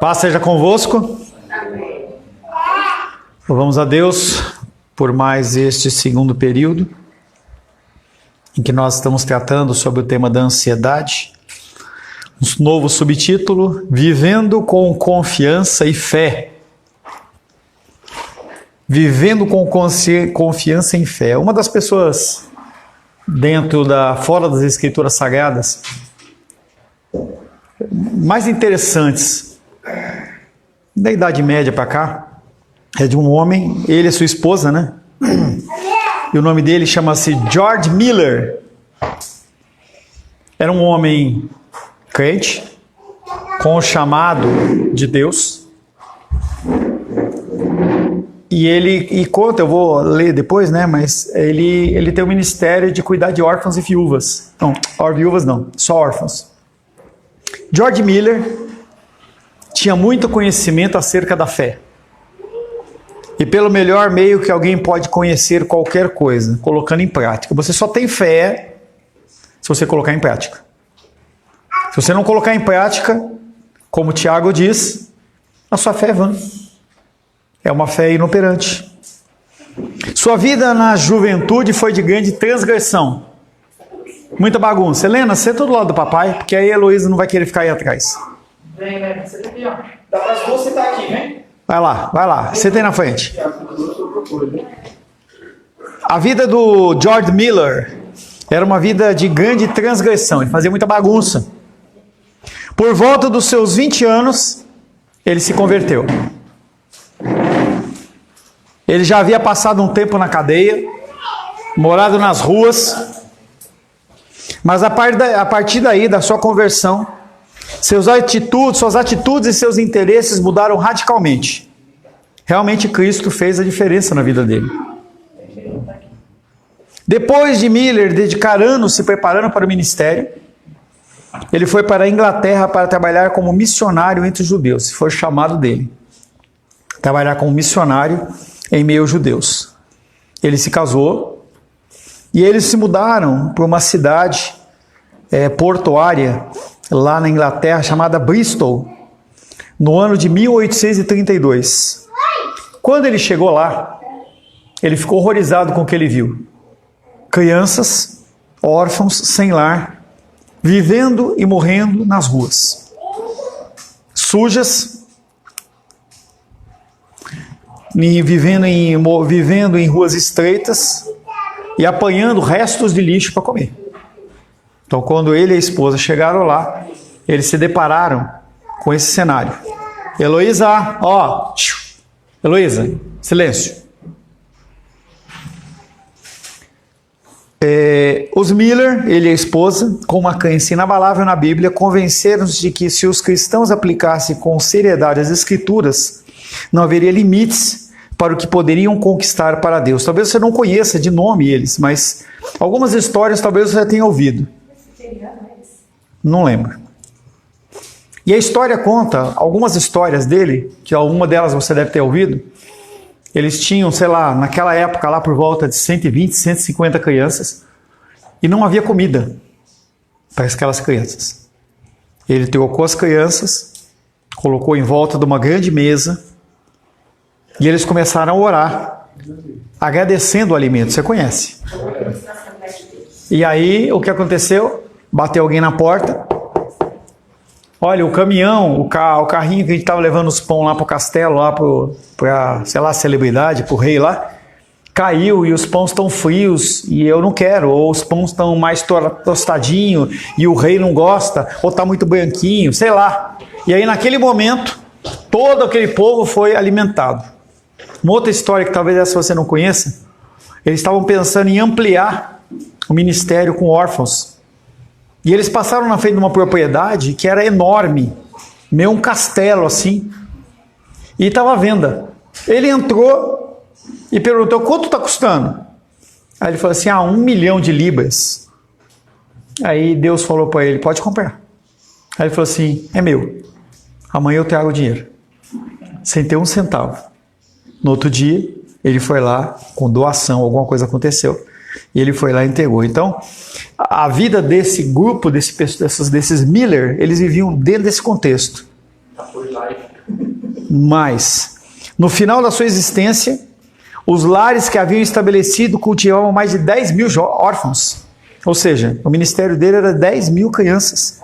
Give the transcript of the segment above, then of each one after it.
Paz seja convosco. Amém. Louvamos a Deus por mais este segundo período em que nós estamos tratando sobre o tema da ansiedade. Um novo subtítulo: Vivendo com confiança e fé. Vivendo com confiança e fé. Uma das pessoas fora das Escrituras Sagradas mais interessantes da Idade Média para cá é de um homem, ele e sua esposa, né? E o nome dele chama-se George Miller. Era um homem crente, com o chamado de Deus. E conta, eu vou ler depois, né? Mas ele tem o ministério de cuidar de órfãos e viúvas. Não, viúvas não, só órfãos. George Miller tinha muito conhecimento acerca da fé. E pelo melhor meio que alguém pode conhecer qualquer coisa, colocando em prática. Você só tem fé se você colocar em prática. Se você não colocar em prática, como Tiago diz, a sua fé é vã. É uma fé inoperante. Sua vida na juventude foi de grande transgressão. Muita bagunça. Helena, senta do lado do papai, porque aí a Heloísa não vai querer ficar aí atrás. Vem, você tá aqui, ó. Dá para as duas sentar aqui, vem. Vai lá. Senta aí na frente. A vida do George Miller era uma vida de grande transgressão. Ele fazia muita bagunça. Por volta dos seus 20 anos, ele se converteu. Ele já havia passado um tempo na cadeia, morado nas ruas, mas a partir daí, da sua conversão, suas atitudes e seus interesses mudaram radicalmente. Realmente Cristo fez a diferença na vida dele. Depois de Miller dedicar anos se preparando para o ministério, ele foi para a Inglaterra para trabalhar como missionário entre os judeus. Foi chamado dele. Trabalhar como missionário em meio aos judeus. Ele se casou e eles se mudaram para uma cidade portuária lá na Inglaterra chamada Bristol, no ano de 1832. Quando ele chegou lá, ele ficou horrorizado com o que ele viu. Crianças, órfãos, sem lar, vivendo e morrendo nas ruas. Sujas, vivendo em ruas estreitas e apanhando restos de lixo para comer. Então, quando ele e a esposa chegaram lá, eles se depararam com esse cenário. Heloísa, Heloísa, silêncio. Os Miller, ele e a esposa, com uma crença inabalável na Bíblia, convenceram-se de que se os cristãos aplicassem com seriedade as Escrituras, não haveria limites para o que poderiam conquistar para Deus. Talvez você não conheça de nome eles, mas algumas histórias talvez você já tenha ouvido. Não lembro. E a história conta, algumas histórias dele, que alguma delas você deve ter ouvido. Eles tinham, sei lá, naquela época lá por volta de 120, 150 crianças, e não havia comida para aquelas crianças. Ele trocou as crianças, colocou em volta de uma grande mesa, e eles começaram a orar, agradecendo o alimento. Você conhece? E aí, o que aconteceu? Bateu alguém na porta. Olha, o caminhão, o carrinho que a gente estava levando os pão lá para o castelo, lá para, sei lá, a celebridade, para o rei lá, caiu e os pães estão frios e eu não quero. Ou os pães estão mais tostadinhos e o rei não gosta, ou está muito branquinho, sei lá. E aí, naquele momento, todo aquele povo foi alimentado. Uma outra história que talvez essa você não conheça, eles estavam pensando em ampliar o ministério com órfãos. E eles passaram na frente de uma propriedade que era enorme, meio um castelo assim, e estava à venda. Ele entrou e perguntou: quanto está custando? Aí ele falou assim: 1 milhão de libras. Aí Deus falou para ele: pode comprar. Aí ele falou assim: é meu, amanhã eu trago o dinheiro, sem ter um centavo. No outro dia, ele foi lá com doação, alguma coisa aconteceu, e ele foi lá e entregou. Então, a vida desse grupo, desses Miller, eles viviam dentro desse contexto. Foi lá e Mas, no final da sua existência, os lares que haviam estabelecido cultivavam mais de 10 mil órfãos. Ou seja, o ministério dele era 10 mil crianças.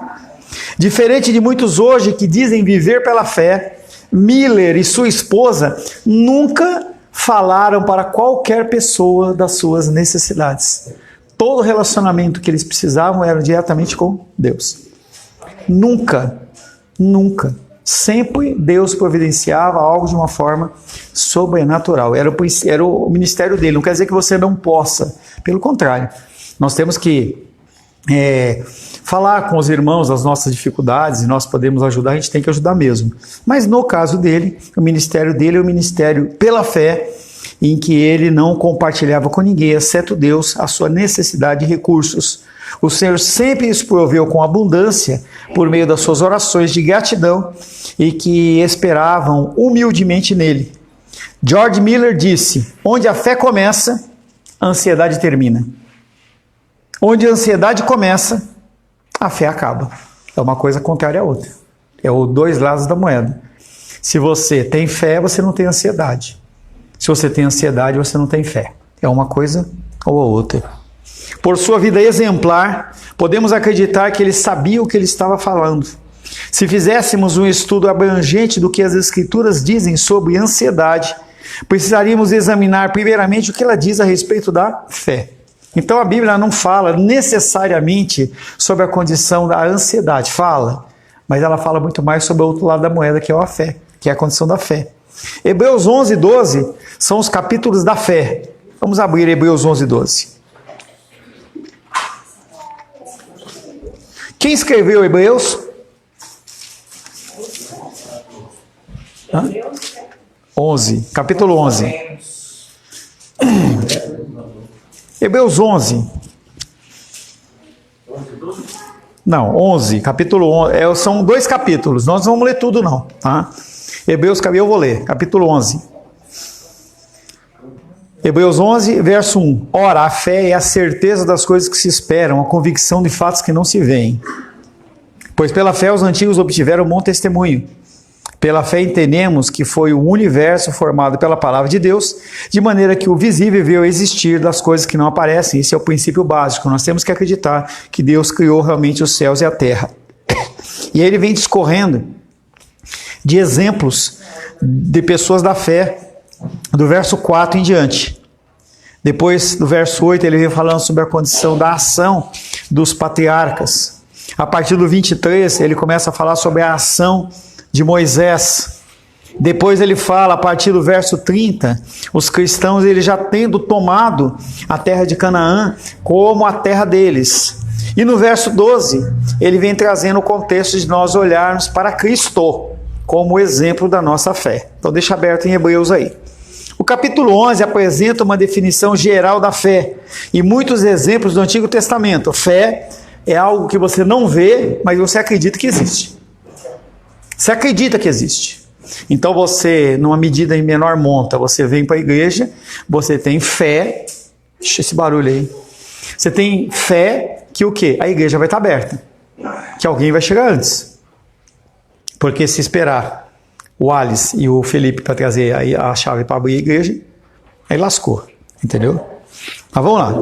Diferente de muitos hoje que dizem viver pela fé, Miller e sua esposa nunca falaram para qualquer pessoa das suas necessidades. Todo relacionamento que eles precisavam era diretamente com Deus. Nunca. Sempre Deus providenciava algo de uma forma sobrenatural. Era o ministério dele. Não quer dizer que você não possa. Pelo contrário. Nós temos que falar com os irmãos das nossas dificuldades e nós podemos ajudar, a gente tem que ajudar mesmo. Mas no caso dele, o ministério dele é o ministério pela fé, em que ele não compartilhava com ninguém, exceto Deus, a sua necessidade de recursos. O Senhor sempre os proveu com abundância por meio das suas orações de gratidão e que esperavam humildemente nele. George Miller disse: onde a fé começa, a ansiedade termina. Onde a ansiedade começa, a fé acaba. É uma coisa contrária à outra. É os dois lados da moeda. Se você tem fé, você não tem ansiedade. Se você tem ansiedade, você não tem fé. É uma coisa ou a outra. Por sua vida exemplar, podemos acreditar que ele sabia o que ele estava falando. Se fizéssemos um estudo abrangente do que as Escrituras dizem sobre ansiedade, precisaríamos examinar primeiramente o que ela diz a respeito da fé. Então a Bíblia não fala necessariamente sobre a condição da ansiedade, fala, mas ela fala muito mais sobre o outro lado da moeda, que é a fé, que é a condição da fé. Hebreus 11 e 12 são os capítulos da fé. Vamos abrir Hebreus 11 e 12. Quem escreveu Hebreus? 11, capítulo 11. Hebreus 11. Não, 11, capítulo 11. São 2 capítulos, nós não vamos ler tudo não, tá? Hebreus, eu vou ler, capítulo 11. Hebreus 11, verso 1. Ora, a fé é a certeza das coisas que se esperam, a convicção de fatos que não se veem. Pois pela fé os antigos obtiveram bom testemunho. Pela fé entendemos que foi o universo formado pela palavra de Deus, de maneira que o visível veio a existir das coisas que não aparecem. Esse é o princípio básico. Nós temos que acreditar que Deus criou realmente os céus e a terra. E aí ele vem discorrendo de exemplos de pessoas da fé, do verso 4 em diante. Depois, do verso 8, ele vem falando sobre a condição da ação dos patriarcas. A partir do 23, ele começa a falar sobre a ação de Moisés. Depois ele fala, a partir do verso 30, os cristãos, eles já tendo tomado a terra de Canaã como a terra deles. E no verso 12, ele vem trazendo o contexto de nós olharmos para Cristo como exemplo da nossa fé. Então deixa aberto em Hebreus aí. O capítulo 11 apresenta uma definição geral da fé e muitos exemplos do Antigo Testamento. Fé é algo que você não vê, mas você acredita que existe. Você acredita que existe. Então você, numa medida em menor monta, você vem para a igreja, você tem fé. Deixa esse barulho aí. Você tem fé que o quê? A igreja vai estar aberta. Que alguém vai chegar antes. Porque se esperar o Alice e o Felipe para trazer a chave para abrir a igreja, aí lascou. Entendeu? Mas vamos lá.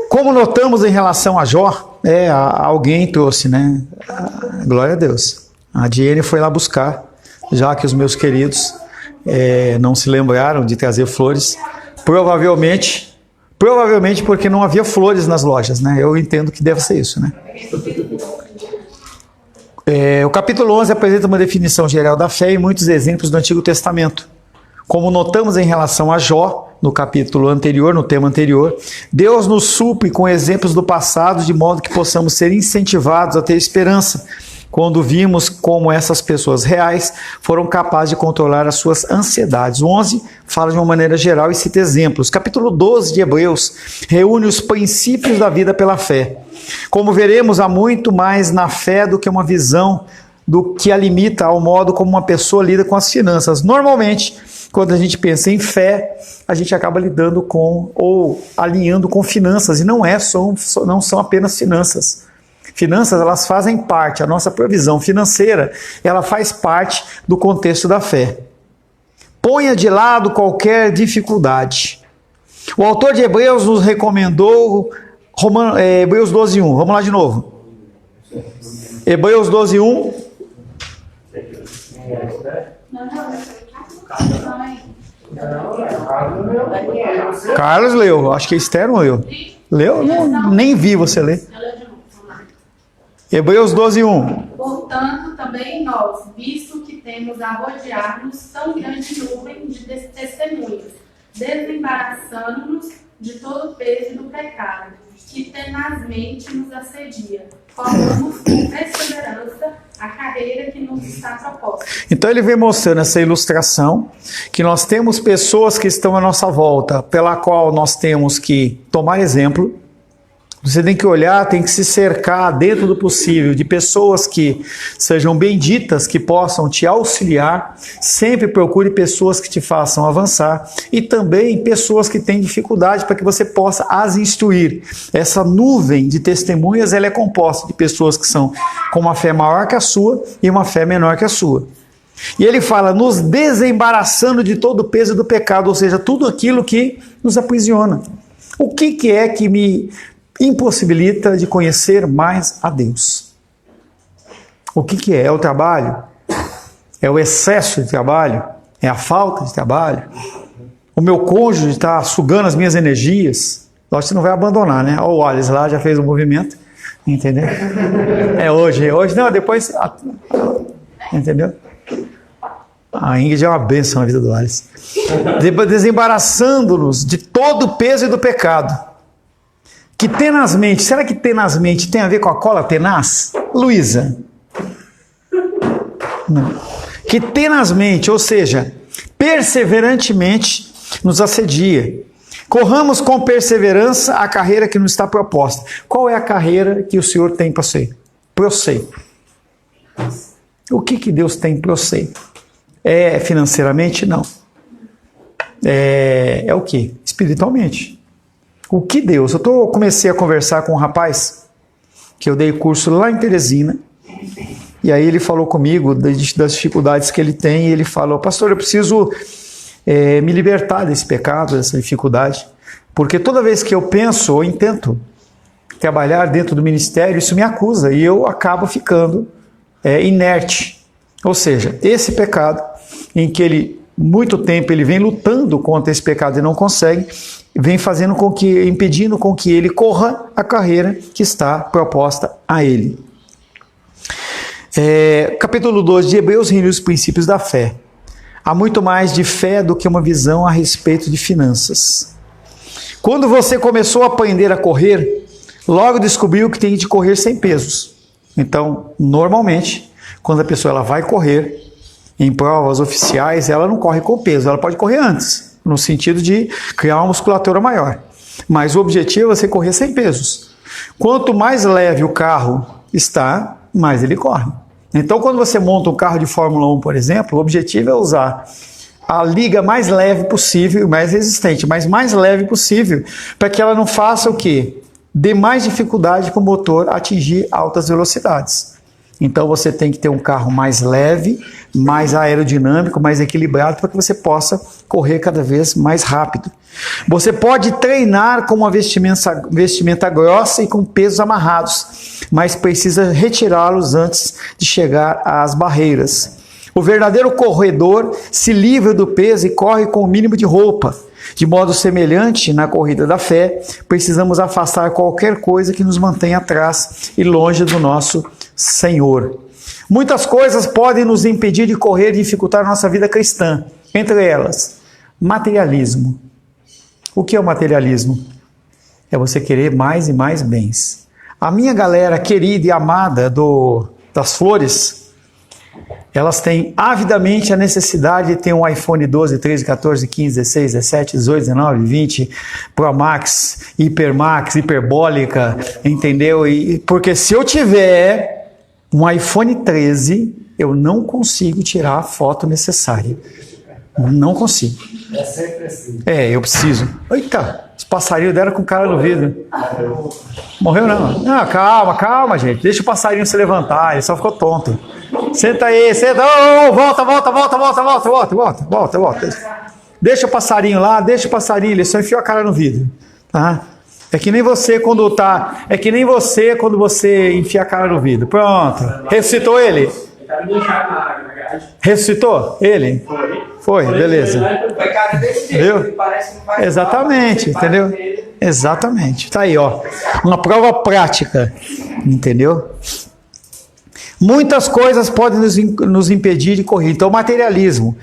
Como notamos em relação a Jó, alguém trouxe, né? Glória a Deus. A Diene foi lá buscar, já que os meus queridos não se lembraram de trazer flores, provavelmente porque não havia flores nas lojas, né? Eu entendo que deve ser isso, né? O capítulo 11 apresenta uma definição geral da fé e muitos exemplos do Antigo Testamento. Como notamos em relação a Jó, no capítulo anterior, no tema anterior, Deus nos supre com exemplos do passado, de modo que possamos ser incentivados a ter esperança, quando vimos como essas pessoas reais foram capazes de controlar as suas ansiedades. O 11 fala de uma maneira geral e cita exemplos. Capítulo 12 de Hebreus reúne os princípios da vida pela fé. Como veremos, há muito mais na fé do que uma visão do que a limita ao modo como uma pessoa lida com as finanças. Normalmente, quando a gente pensa em fé, a gente acaba lidando com ou alinhando com finanças, e não são apenas finanças. Finanças, elas fazem parte, a nossa provisão financeira, ela faz parte do contexto da fé. Ponha de lado qualquer dificuldade. O autor de Hebreus nos recomendou Hebreus 12:1. Vamos lá de novo. Hebreus 12:1. Carlos leu, acho que Esther não leu. Leu? Não, nem vi você ler. Hebreus 12:1. Portanto, também nós, visto que temos a rodear-nos tão grande nuvem de testemunhas, desembaraçando-nos de todo o peso do pecado, que tenazmente nos assedia, corramos com perseverança a carreira que nos está proposta. Então ele vem mostrando essa ilustração, que nós temos pessoas que estão à nossa volta, pela qual nós temos que tomar exemplo. Você tem que olhar, tem que se cercar dentro do possível de pessoas que sejam benditas, que possam te auxiliar. Sempre procure pessoas que te façam avançar e também pessoas que têm dificuldade para que você possa as instruir. Essa nuvem de testemunhas, ela é composta de pessoas que são com uma fé maior que a sua e uma fé menor que a sua. E ele fala, nos desembaraçando de todo o peso do pecado, ou seja, tudo aquilo que nos aprisiona. O que é que me impossibilita de conhecer mais a Deus? O que é? É o trabalho? É o excesso de trabalho? É a falta de trabalho? O meu cônjuge está sugando as minhas energias? Lógico que você não vai abandonar, né? O Wallace lá já fez o movimento, entendeu? É hoje, não, depois, entendeu? A Ingrid é uma bênção na vida do Wallace. Desembaraçando-nos de todo o peso e do pecado. Que tenazmente, será que tenazmente tem a ver com a cola tenaz? Luísa? Não. Que tenazmente, ou seja, perseverantemente nos assedia. Corramos com perseverança a carreira que nos está proposta. Qual é a carreira que o Senhor tem para você? Para você. O que Deus tem para você? É financeiramente? Não. É o quê? Espiritualmente. O que Deus? Eu comecei a conversar com um rapaz, que eu dei curso lá em Teresina, e aí ele falou comigo das dificuldades que ele tem, e ele falou, pastor, eu preciso me libertar desse pecado, dessa dificuldade, porque toda vez que eu penso ou intento trabalhar dentro do ministério, isso me acusa, e eu acabo ficando inerte. Ou seja, esse pecado, em que ele, muito tempo, ele vem lutando contra esse pecado e não consegue, vem impedindo com que ele corra a carreira que está proposta a ele. Capítulo 2 de Hebreus reúne os princípios da fé. Há muito mais de fé do que uma visão a respeito de finanças. Quando você começou a aprender a correr, logo descobriu que tem de correr sem pesos. Então, normalmente, quando a pessoa ela vai correr em provas oficiais, ela não corre com peso, ela pode correr antes, no sentido de criar uma musculatura maior. Mas o objetivo é você correr sem pesos. Quanto mais leve o carro está, mais ele corre. Então, quando você monta um carro de Fórmula 1, por exemplo, o objetivo é usar a liga mais leve possível, mais resistente, mas mais leve possível, para que ela não faça o quê? Dê mais dificuldade para o motor atingir altas velocidades. Então você tem que ter um carro mais leve, mais aerodinâmico, mais equilibrado, para que você possa correr cada vez mais rápido. Você pode treinar com uma vestimenta grossa e com pesos amarrados, mas precisa retirá-los antes de chegar às barreiras. O verdadeiro corredor se livra do peso e corre com o mínimo de roupa. De modo semelhante, na corrida da fé, precisamos afastar qualquer coisa que nos mantenha atrás e longe do nosso Senhor. Muitas coisas podem nos impedir de correr e dificultar a nossa vida cristã. Entre elas, materialismo. O que é o materialismo? É você querer mais e mais bens. A minha galera querida e amada das flores, elas têm avidamente a necessidade de ter um iPhone 12, 13, 14, 15, 16, 17, 18, 19, 20, Pro Max, Hiper Max, hiperbólica, entendeu? Porque se eu tiver um iPhone 13, eu não consigo tirar a foto necessária. Não consigo. É sempre assim. Eu preciso. Eita, passarinhos deram com cara no vidro. Morreu não. Não, calma, gente. Deixa o passarinho se levantar, ele só ficou tonto. Senta aí, senta. Volta. Deixa o passarinho lá, ele só enfiou a cara no vidro. Tá? É que nem você quando você enfia a cara no vidro. Pronto. Ressuscitou ele? Ressuscitou ele? Foi, beleza. Viu? Exatamente, entendeu? Exatamente. Tá aí, ó. Uma prova prática. Entendeu? Muitas coisas podem nos impedir de correr. Então, materialismo.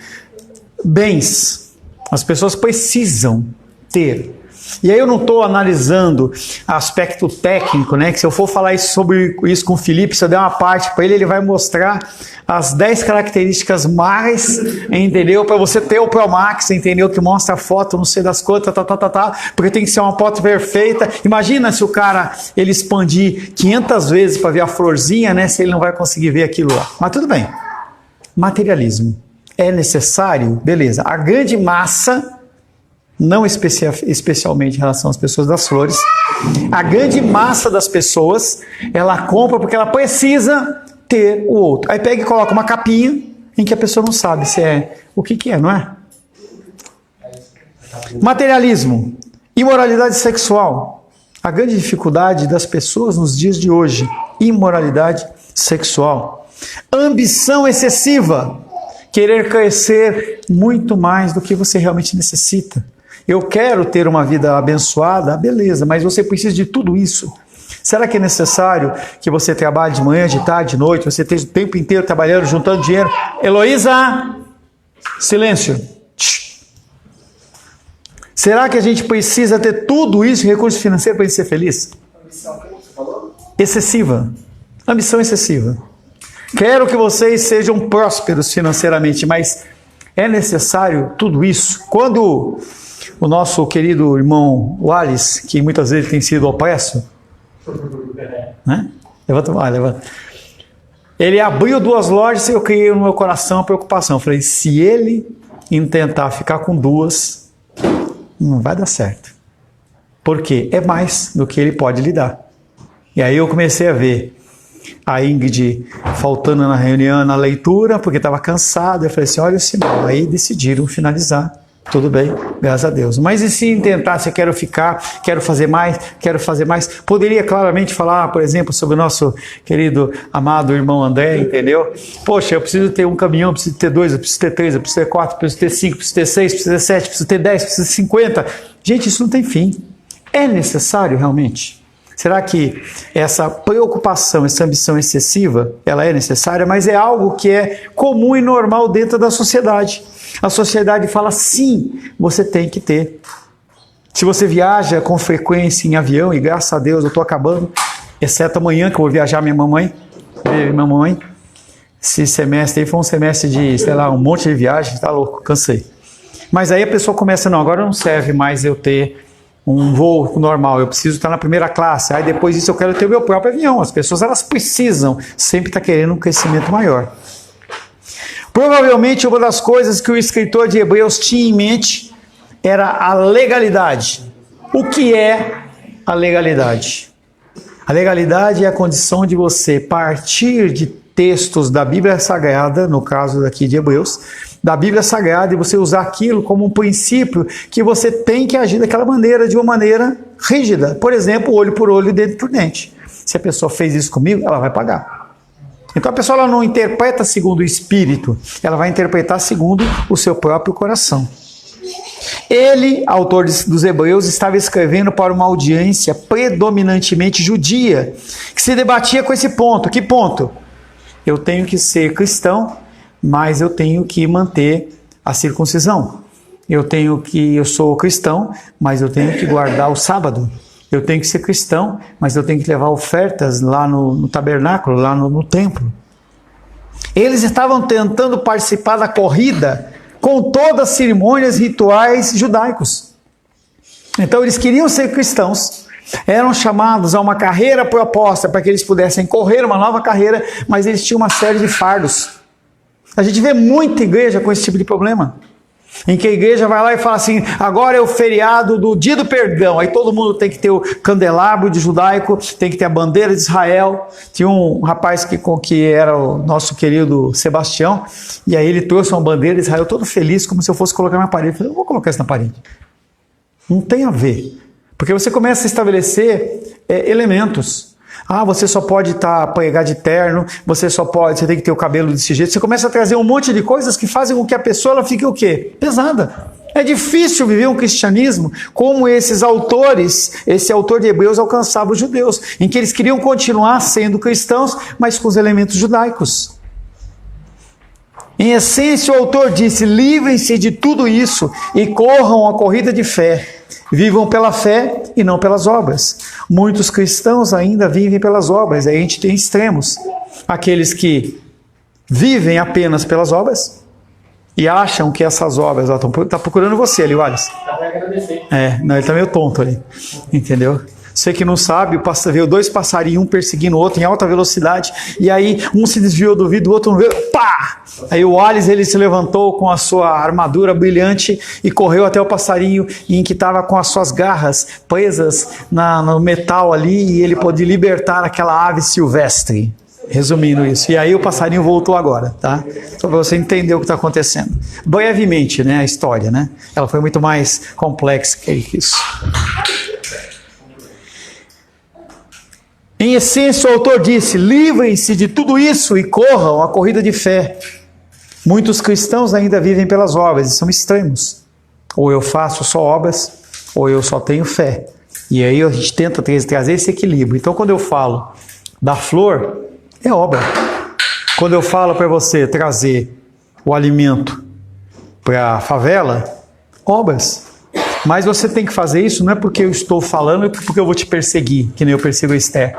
Bens. As pessoas precisam ter. E aí eu não estou analisando aspecto técnico, né? Que se eu for falar sobre isso com o Felipe, se eu der uma parte para ele, ele vai mostrar as 10 características mais, entendeu? Para você ter o Pro Max, entendeu? Que mostra a foto, não sei das quantas, porque tem que ser uma foto perfeita. Imagina se o cara, ele expandir 500 vezes para ver a florzinha, né? Se ele não vai conseguir ver aquilo lá. Mas tudo bem. Materialismo. É necessário? Beleza. A grande massa... não especialmente em relação às pessoas das flores, a grande massa das pessoas, ela compra porque ela precisa ter o outro. Aí pega e coloca uma capinha em que a pessoa não sabe se é o que é, não é? Materialismo, imoralidade sexual. A grande dificuldade das pessoas nos dias de hoje, imoralidade sexual. Ambição excessiva, querer crescer muito mais do que você realmente necessita. Eu quero ter uma vida abençoada, beleza, mas você precisa de tudo isso. Será que é necessário que você trabalhe de manhã, de tarde, de noite, você esteja o tempo inteiro trabalhando, juntando dinheiro? Heloísa, silêncio. Será que a gente precisa ter tudo isso, recurso financeiro, para a gente ser feliz? Ambição, o que você falou? Excessiva. Ambição excessiva. Quero que vocês sejam prósperos financeiramente, mas é necessário tudo isso? Quando o nosso querido irmão Wallace, que muitas vezes tem sido opresso, né? Levanta. Ele abriu 2 lojas e eu criei no meu coração a preocupação. Eu falei, se ele intentar ficar com 2, não vai dar certo. Porque é mais do que ele pode lhe dar. E aí eu comecei a ver a Ingrid faltando na reunião, na leitura, porque estava cansado. Eu falei assim, olha o sinal. Aí decidiram finalizar. Tudo bem, graças a Deus. Mas e se tentasse, quero ficar, quero fazer mais. Poderia claramente falar, por exemplo, sobre o nosso querido, amado irmão André, entendeu? Poxa, eu preciso ter um caminhão, eu preciso ter 2, eu preciso ter 3, eu preciso ter 4, eu preciso ter 5, eu preciso ter 6, eu preciso ter 7, eu preciso ter 10, eu preciso ter 50. Gente, isso não tem fim. É necessário realmente? Será que essa preocupação, essa ambição excessiva, ela é necessária, mas é algo que é comum e normal dentro da sociedade. A sociedade fala, sim, você tem que ter. Se você viaja com frequência em avião, e graças a Deus eu estou acabando, exceto amanhã que eu vou viajar minha mamãe, esse semestre aí foi um semestre de, sei lá, um monte de viagem, tá louco, cansei. Mas aí a pessoa começa, não, agora não serve mais eu ter um voo normal, eu preciso estar na primeira classe, aí depois disso eu quero ter o meu próprio avião. As pessoas, elas precisam sempre estar querendo um crescimento maior. Provavelmente uma das coisas que o escritor de Hebreus tinha em mente era a legalidade. O que é a legalidade? A legalidade é a condição de você partir de textos da Bíblia Sagrada, no caso daqui de Hebreus, da Bíblia Sagrada, e você usar aquilo como um princípio que você tem que agir daquela maneira, de uma maneira rígida. Por exemplo, olho por olho, dente por dente. Se a pessoa fez isso comigo, ela vai pagar. Então a pessoa, ela não interpreta segundo o Espírito, ela vai interpretar segundo o seu próprio coração. Ele, autor dos Hebreus, estava escrevendo para uma audiência predominantemente judia, que se debatia com esse ponto. Que ponto? Eu tenho que ser cristão, mas eu tenho que manter a circuncisão. Eu sou cristão, mas eu tenho que guardar o sábado. Eu tenho que ser cristão, mas eu tenho que levar ofertas lá no tabernáculo, lá no templo. Eles estavam tentando participar da corrida com todas as cerimônias rituais judaicos. Então eles queriam ser cristãos, eram chamados a uma carreira proposta para que eles pudessem correr uma nova carreira, mas eles tinham uma série de fardos. A gente vê muita igreja com esse tipo de problema. Em que a igreja vai lá e fala assim, agora é o feriado do dia do perdão. Aí todo mundo tem que ter o candelabro de judaico, tem que ter a bandeira de Israel. Tinha um rapaz que era o nosso querido Sebastião, e aí ele trouxe uma bandeira de Israel todo feliz, como se eu fosse colocar na parede. Eu falei, eu vou colocar isso na parede. Não tem a ver. Porque você começa a estabelecer elementos. Ah, você só pode pegar de terno, você tem que ter o cabelo desse jeito. Você começa a trazer um monte de coisas que fazem com que a pessoa ela fique o quê? Pesada. É difícil viver um cristianismo como esses autores, esse autor de Hebreus alcançava os judeus, em que eles queriam continuar sendo cristãos, mas com os elementos judaicos. Em essência, o autor disse, livrem-se de tudo isso e corram a corrida de fé. Vivam pela fé e não pelas obras. Muitos cristãos ainda vivem pelas obras. Aí a gente tem extremos. Aqueles que vivem apenas pelas obras e acham que essas obras... Está procurando você ali, Wallace. Não, ele está meio tonto ali. Entendeu? Você que não sabe, veio dois passarinhos, um perseguindo o outro em alta velocidade, e aí um se desviou do vidro, o outro não veio, pá! Aí o Wallace, ele se levantou com a sua armadura brilhante e correu até o passarinho em que estava com as suas garras presas no metal ali, e ele pôde libertar aquela ave silvestre. Resumindo isso. E aí o passarinho voltou agora, tá? Só para você entender o que está acontecendo. Brevemente, né, a história, né? Ela foi muito mais complexa que isso. Em essência, o autor disse, livrem-se de tudo isso e corram a corrida de fé. Muitos cristãos ainda vivem pelas obras e são extremos. Ou eu faço só obras, ou eu só tenho fé. E aí a gente tenta trazer esse equilíbrio. Então, quando eu falo da flor, é obra. Quando eu falo para você trazer o alimento para a favela, obras. Mas você tem que fazer isso não é porque eu estou falando, é porque eu vou te perseguir, que nem eu persigo a Esther.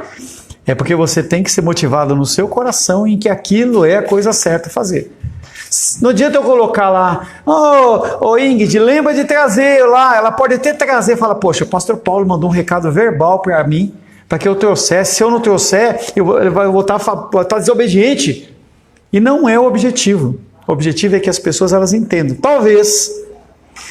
É porque você tem que ser motivado no seu coração em que aquilo é a coisa certa a fazer. Não adianta eu colocar lá, Ingrid, lembra de trazer lá, ela pode até trazer, fala, poxa, o pastor Paulo mandou um recado verbal para mim, para que eu trouxesse, se eu não trouxer, eu vou estar desobediente. E não é o objetivo. O objetivo é que as pessoas elas entendam. Talvez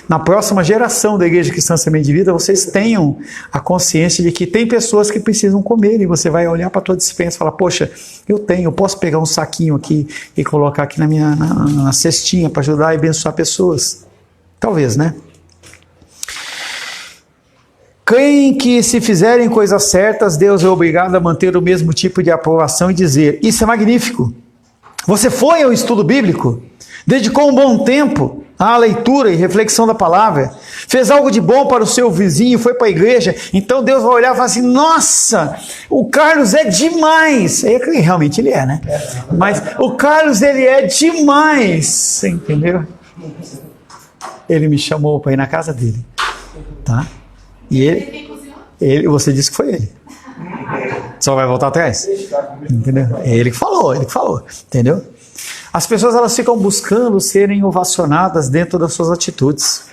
na próxima geração da Igreja Cristã Semente de Vida, vocês tenham a consciência de que tem pessoas que precisam comer, e você vai olhar para a tua despensa e falar, poxa, eu posso pegar um saquinho aqui e colocar aqui na cestinha para ajudar e abençoar pessoas. Talvez, né? Creem que se fizerem coisas certas, Deus é obrigado a manter o mesmo tipo de aprovação e dizer, isso é magnífico. Você foi ao estudo bíblico? Dedicou um bom tempo à leitura e reflexão da palavra, fez algo de bom para o seu vizinho, foi para a igreja, então Deus vai olhar e falar assim, nossa, o Carlos é demais, realmente ele é, né? Mas o Carlos, ele é demais, você entendeu? Ele me chamou para ir na casa dele, tá? E ele, você disse que foi ele. Só vai voltar atrás, entendeu? É ele que falou, entendeu? As pessoas elas ficam buscando serem ovacionadas dentro das suas atitudes.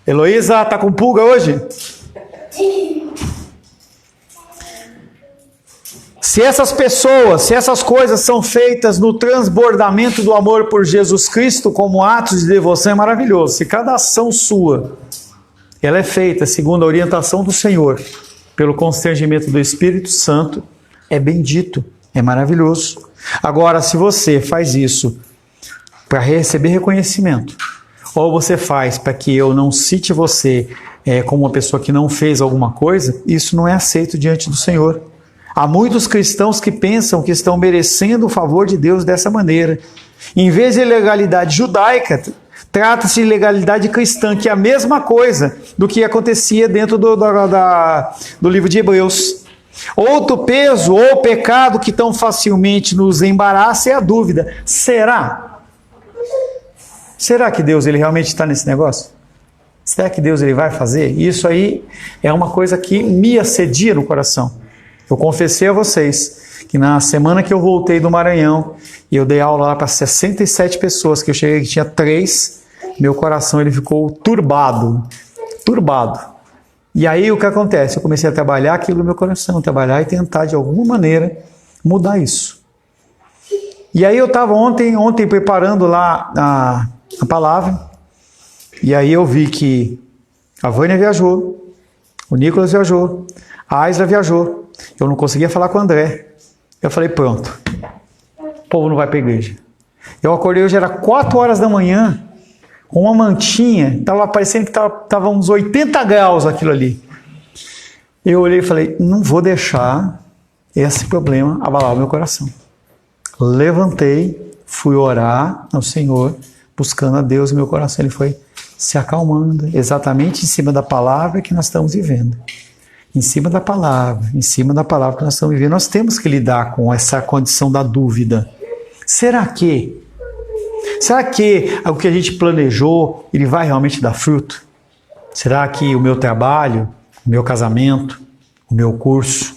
Heloísa, tá com pulga hoje? Se essas coisas são feitas no transbordamento do amor por Jesus Cristo como atos de devoção, é maravilhoso. Se cada ação sua, ela é feita segundo a orientação do Senhor, pelo constrangimento do Espírito Santo, é bendito, é maravilhoso. Agora, se você faz isso para receber reconhecimento, ou você faz para que eu não cite você como uma pessoa que não fez alguma coisa, isso não é aceito diante do Senhor. Há muitos cristãos que pensam que estão merecendo o favor de Deus dessa maneira. Em vez de legalidade judaica, trata-se de legalidade cristã, que é a mesma coisa do que acontecia dentro do livro de Hebreus. Outro peso ou pecado que tão facilmente nos embaraça é a dúvida. Será? Será que Deus ele realmente está nesse negócio? Será que Deus ele vai fazer? Isso aí é uma coisa que me assedia no coração. Eu confessei a vocês que na semana que eu voltei do Maranhão e eu dei aula lá para 67 pessoas, que eu cheguei que tinha 3, meu coração ele ficou turbado. E aí o que acontece? Eu comecei a trabalhar aquilo no meu coração, trabalhar e tentar de alguma maneira mudar isso. E aí eu estava ontem preparando lá a palavra, E aí eu vi que a Vânia viajou, o Nicolas viajou, a Aisla viajou. Eu não conseguia falar com o André. Eu falei, pronto, o povo não vai para a igreja. Eu acordei hoje, era 4 horas da manhã, com uma mantinha, estava parecendo que estava uns 80 graus aquilo ali. Eu olhei e falei, não vou deixar esse problema abalar o meu coração. Levantei, fui orar ao Senhor, buscando a Deus, e meu coração ele foi se acalmando, exatamente em cima da palavra que nós estamos vivendo. Em cima da palavra que nós estamos vivendo, nós temos que lidar com essa condição da dúvida. Será que o que a gente planejou, ele vai realmente dar fruto? Será que o meu trabalho, o meu casamento, o meu curso,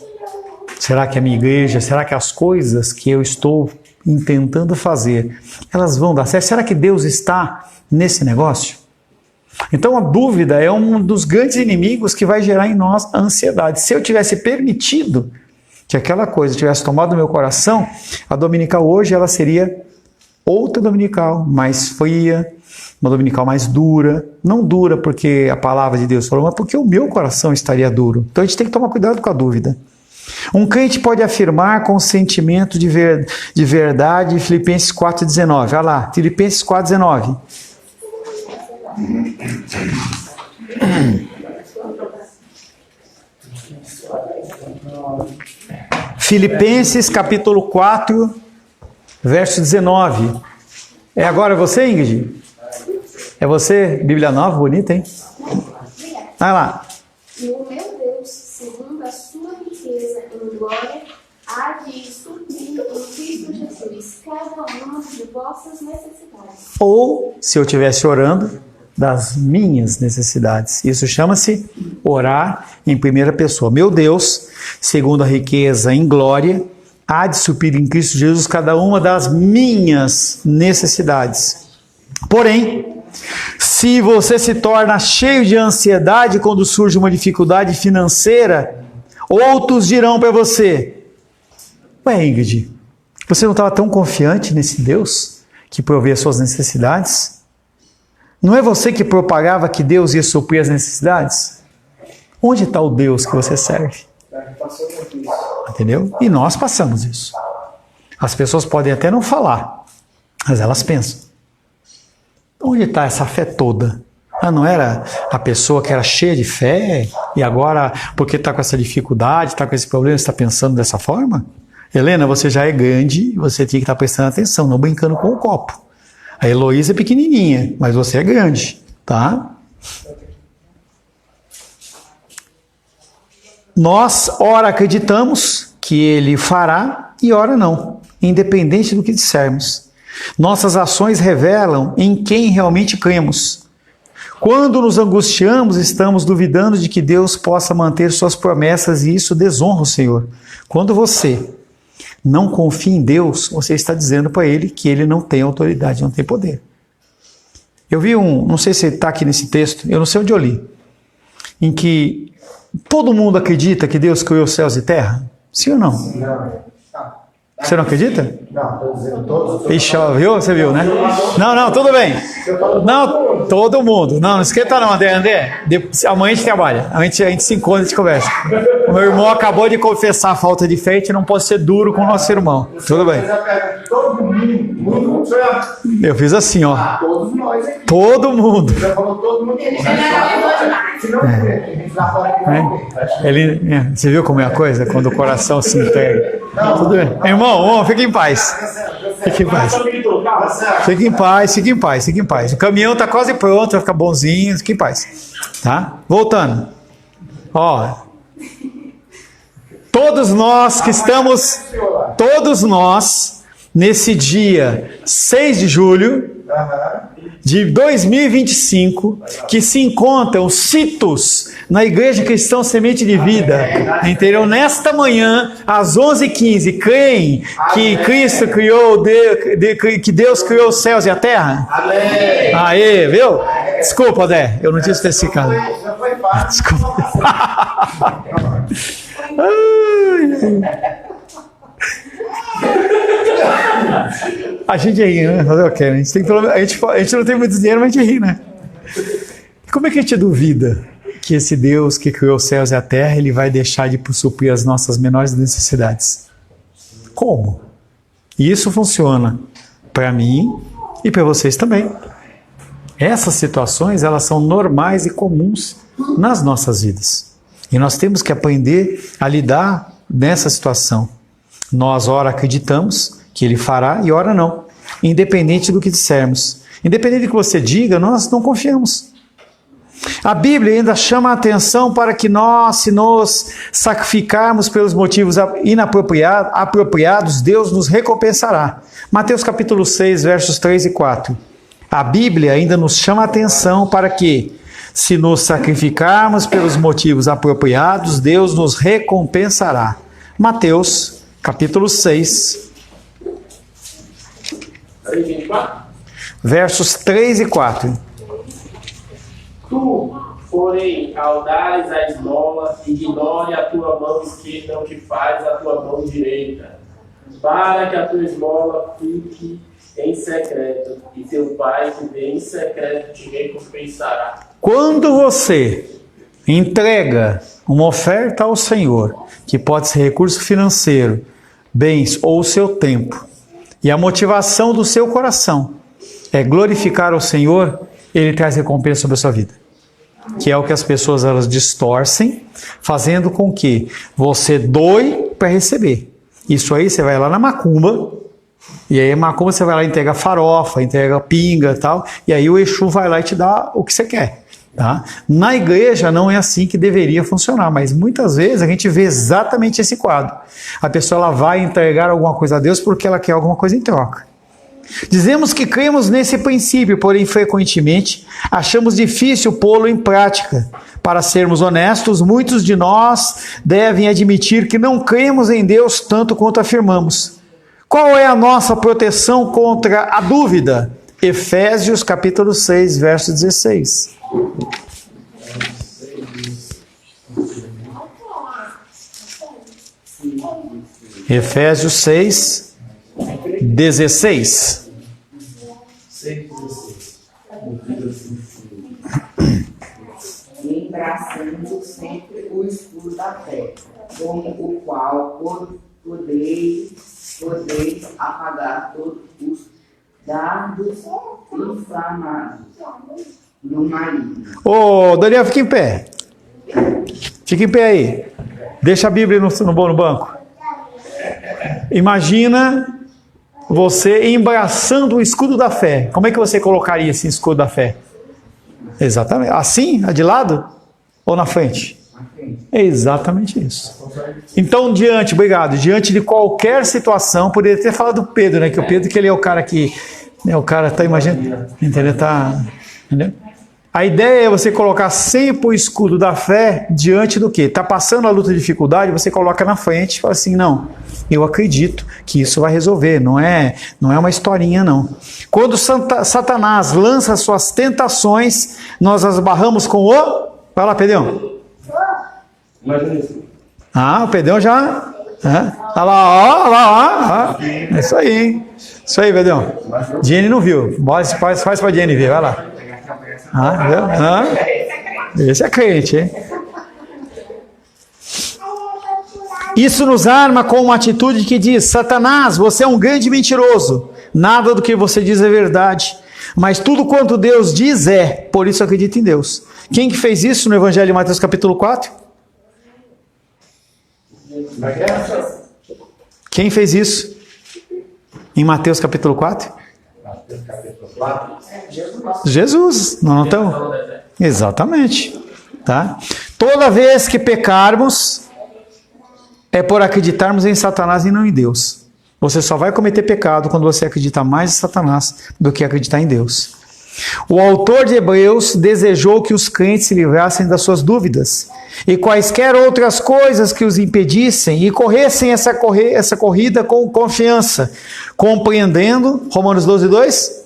será que a minha igreja, será que as coisas que eu estou intentando fazer, elas vão dar certo? Será que Deus está nesse negócio? Então a dúvida é um dos grandes inimigos que vai gerar em nós a ansiedade. Se eu tivesse permitido que aquela coisa tivesse tomado no meu coração, a dominical hoje ela seria outra dominical, mais fria, uma dominical mais dura. Não dura porque a palavra de Deus falou, mas porque o meu coração estaria duro. Então a gente tem que tomar cuidado com a dúvida. Um crente pode afirmar com sentimento de verdade, Filipenses 4,19. Olha lá, Filipenses 4,19. Filipenses capítulo 4, verso 19. É agora você, Ingrid? É você? Bíblia nova, bonita, hein? Vai lá. E o meu Deus, segundo a sua riqueza em glória, há de suprir em Cristo Jesus cada uma de vossas necessidades. Ou, se eu estivesse orando, das minhas necessidades. Isso chama-se orar em primeira pessoa. Meu Deus, segundo a riqueza em glória, há de suprir em Cristo Jesus cada uma das minhas necessidades. Porém, se você se torna cheio de ansiedade quando surge uma dificuldade financeira, outros dirão para você, ué, Ingrid, você não estava tão confiante nesse Deus que provê as suas necessidades? Não é você que propagava que Deus ia suprir as necessidades? Onde está o Deus que você serve? Entendeu? E nós passamos isso. As pessoas podem até não falar, mas elas pensam. Onde está essa fé toda? Ah, não era a pessoa que era cheia de fé e agora, porque está com essa dificuldade, está com esse problema, está pensando dessa forma? Helena, você já é grande, você tinha que estar prestando atenção, não brincando com o copo. A Heloísa é pequenininha, mas você é grande, tá? Nós, ora, acreditamos que Ele fará e ora não, independente do que dissermos. Nossas ações revelam em quem realmente cremos. Quando nos angustiamos, estamos duvidando de que Deus possa manter suas promessas e isso desonra o Senhor. Quando você não confia em Deus, você está dizendo para Ele que Ele não tem autoridade, não tem poder. Eu vi não sei se está aqui nesse texto, eu não sei onde eu li, em que todo mundo acredita que Deus criou os céus e terra? Sim ou não? Não. Você não acredita? Não, estou dizendo todos. Ixi, viu? Você viu, né? Não, tudo bem. Não, todo mundo. Não esquenta não, André. Amanhã a gente trabalha. A gente se encontra e a gente conversa. O meu irmão acabou de confessar a falta de fé, a gente não pode ser duro com o nosso irmão. Tudo bem. Todo mundo. Eu fiz assim, ó. Todos nós. Todo mundo. Já falou todo mundo. Você viu como é a coisa? Quando o coração se entrega. Tudo bem. Irmão, fique em paz. Fique em paz. Fique em paz, fique em paz, fique em paz. O caminhão está quase pronto, vai ficar bonzinho, fique em paz. Tá? Voltando. Ó. Todos nós, nesse dia 6 de julho de 2025, que se encontram citos na Igreja Cristã Semente de Vida, entendeu? Nesta manhã, às 11h15, creem que Cristo criou, que Deus criou os céus e a terra? Amém. Aê, viu? Desculpa, Dé, eu não tinha especificado. Já foi fácil. Desculpa. A gente ri, né? Fazer o quê? A gente não tem muito dinheiro, mas a gente ri, né? Como é que a gente duvida que esse Deus que criou os céus e a terra, ele vai deixar de suprir as nossas menores necessidades? Como? E isso funciona para mim e para vocês também. Essas situações, elas são normais e comuns nas nossas vidas. E nós temos que aprender a lidar nessa situação. Nós, ora, acreditamos que Ele fará e ora não. Independente do que dissermos. Independente do que você diga, nós não confiamos. A Bíblia ainda chama a atenção para que nós, se nos sacrificarmos pelos motivos inapropriados, Deus nos recompensará. Mateus capítulo 6, versos 3 e 4. A Bíblia ainda nos chama a atenção para que, se nos sacrificarmos pelos motivos apropriados, Deus nos recompensará. Mateus capítulo 6, versos 3 e 4. Tu, porém, ao dares a esmola, ignore a tua mão esquerda o que faz a tua mão direita, para que a tua esmola fique em secreto, e teu Pai que vê em secreto te recompensará. Quando você entrega uma oferta ao Senhor, que pode ser recurso financeiro, bens ou o seu tempo, e a motivação do seu coração é glorificar o Senhor, Ele traz recompensa sobre a sua vida. Que é o que as pessoas elas distorcem, fazendo com que você doe para receber. Isso aí você vai lá na macumba, e aí a macumba você vai lá e entrega farofa, entrega pinga e tal, e aí o Exu vai lá e te dá o que você quer. Tá? Na igreja não é assim que deveria funcionar, mas muitas vezes a gente vê exatamente esse quadro. A pessoa ela vai entregar alguma coisa a Deus porque ela quer alguma coisa em troca. Dizemos que cremos nesse princípio, porém frequentemente achamos difícil pô-lo em prática. Para sermos honestos, muitos de nós devem admitir que não cremos em Deus tanto quanto afirmamos. Qual é a nossa proteção contra a dúvida? Efésios capítulo 6, verso 16. Efésios 6, 16. Embraçando sempre o escudo da fé, com o qual podeis apagar todos os dardos inflamados do maligno. Ô, Daniel, fica em pé. Fica em pé aí. Deixa a Bíblia no banco. Imagina você embraçando o escudo da fé. Como é que você colocaria esse escudo da fé? Exatamente. Assim, de lado ou na frente? É exatamente isso. Então, diante de qualquer situação, poderia ter falado do Pedro, né? Que o Pedro que ele é o cara que, né, o cara tá imaginando, entendeu? Entendeu? A ideia é você colocar sempre o escudo da fé diante do quê? Está passando a luta de dificuldade, você coloca na frente e fala assim, não, eu acredito que isso vai resolver, não é uma historinha não. Quando Satanás lança suas tentações, nós as barramos com o... Vai lá, Pedrão. Imagina isso. Ah, o Pedrão já... Olha lá, ó. É isso aí, hein? Isso aí, Pedrão. Jenny não viu. Faz pra Jenny ver, vai lá. Viu? Esse é crente, hein? Isso nos arma com uma atitude que diz: Satanás, você é um grande mentiroso. Nada do que você diz é verdade. Mas tudo quanto Deus diz é. Por isso acredita em Deus. Quem que fez isso no Evangelho de Mateus capítulo 4? Quem fez isso em Mateus capítulo 4? Jesus, não estamos? Exatamente. Tá? Toda vez que pecarmos, é por acreditarmos em Satanás e não em Deus. Você só vai cometer pecado quando você acreditar mais em Satanás do que acreditar em Deus. O autor de Hebreus desejou que os crentes se livrassem das suas dúvidas e quaisquer outras coisas que os impedissem e corressem essa corrida com confiança, compreendendo, Romanos 12, 2?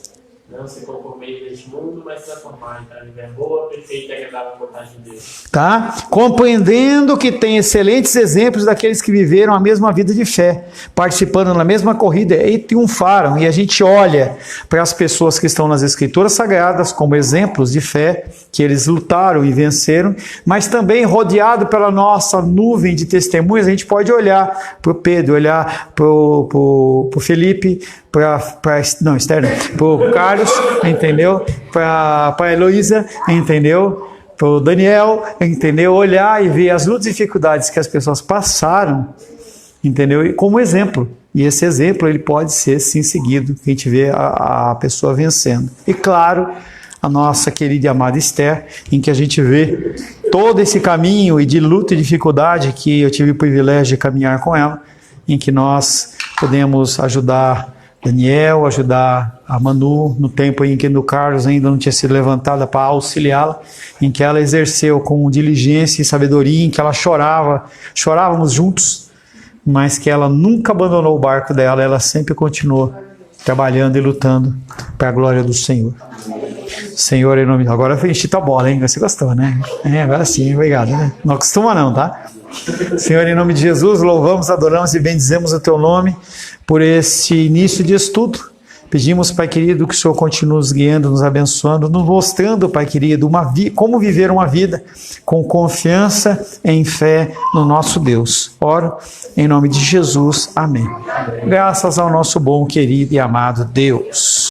Não se conformeis deste mundo, mas transformai para viver boa, perfeita e agradável vontade de Deus. Tá? Compreendendo que tem excelentes exemplos daqueles que viveram a mesma vida de fé, participando na mesma corrida e triunfaram. E a gente olha para as pessoas que estão nas Escrituras Sagradas como exemplos de fé, que eles lutaram e venceram, mas também rodeado pela nossa nuvem de testemunhas, a gente pode olhar para o Pedro, olhar para o Felipe, para o Carlos, entendeu? Para a Heloísa, entendeu? Para o Daniel, entendeu? Olhar e ver as lutas e dificuldades que as pessoas passaram, entendeu? E como exemplo. E esse exemplo ele pode ser sim seguido, que a gente vê a pessoa vencendo. E claro, a nossa querida e amada Esther, em que a gente vê todo esse caminho e de luta e dificuldade que eu tive o privilégio de caminhar com ela, em que nós podemos ajudar Daniel, ajudar a Manu, no tempo em que o Carlos ainda não tinha sido levantada para auxiliá-la, em que ela exerceu com diligência e sabedoria, em que ela chorávamos juntos, mas que ela nunca abandonou o barco dela, ela sempre continuou trabalhando e lutando para a glória do Senhor. Senhor, em nome... Agora eu enchi tua bola, hein? Você gostou, né? Agora sim, obrigado. Né? Não acostuma não, tá? Senhor, em nome de Jesus, louvamos, adoramos e bendizemos o teu nome por esse início de estudo. Pedimos, Pai querido, que o Senhor continue nos guiando, nos abençoando, nos mostrando, Pai querido, como viver uma vida com confiança em fé no nosso Deus. Oro em nome de Jesus. Amém. Graças ao nosso bom, querido e amado Deus.